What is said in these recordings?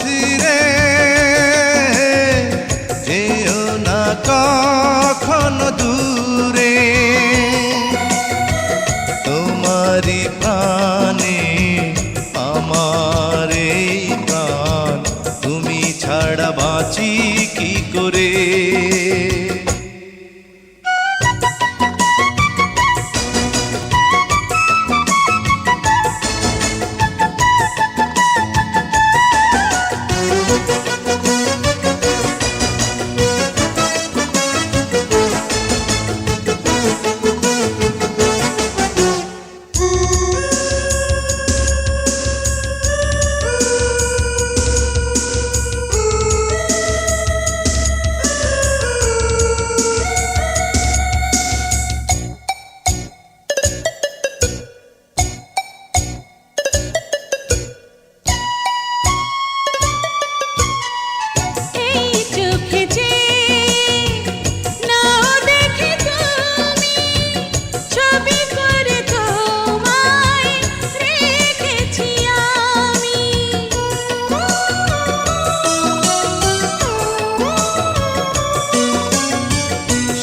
সাথী রে যেও না কখনো দূরে, তোমারই প্রাণে আমার এই প্রাণ, তুমি ছাড়া বাঁচি কি করে।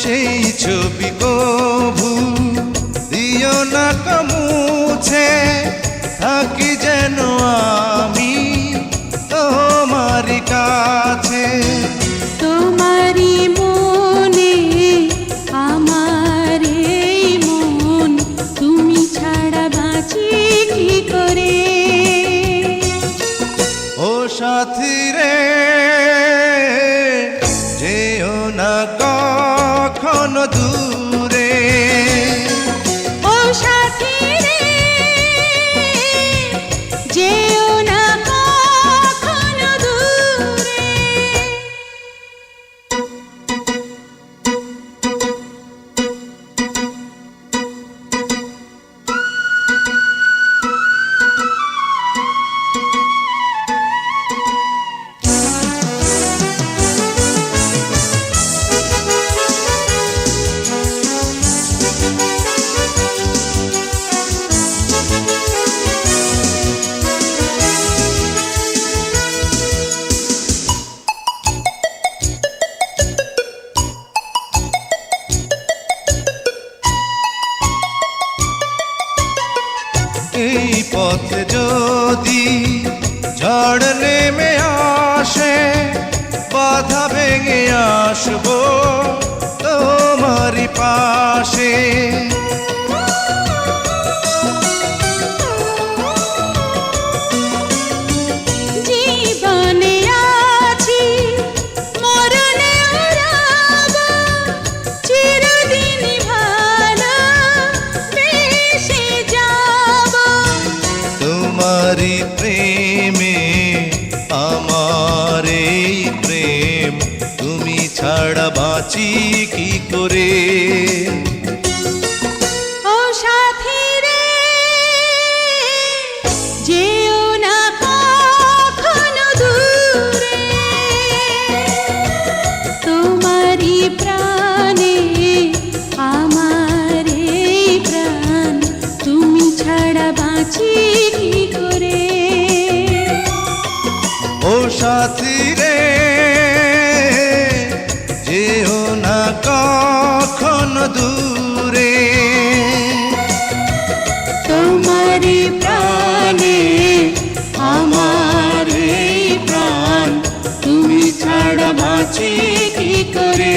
সেই ছবি কভু দিও না মুছে, থাকি যেন আমি তোমারই কাছে। তোমারই মনে আমার এই মন, তুমি ছাড়া বাঁচি কি করে। ও সাথী রে যেও না কখনো দূরে, ও সাথী রে যেও না কখনো দূরে। এই পথে যদি ঝড় নেমে আসে, বাধা ভেঙে আসবো তোমারই পাশে। জীবনে আছি মরণে রব, চিরদিন ভালো বেশে যাব। তোমারই প্রেমে আমার এই প্রেম, তুমি ছাড়া বাঁচি কি করে। ও সাথী রে যেও না কখনো দূরে, তোমারই প্রাণে আমার এই প্রাণ, তুমি ছাড়া বাঁচি কি করে। ও সাথী রে যেও না কখনো দূরে, তোমারই প্রাণে আমার এই প্রাণ, তুমি ছাড়া বাঁচি কি করে।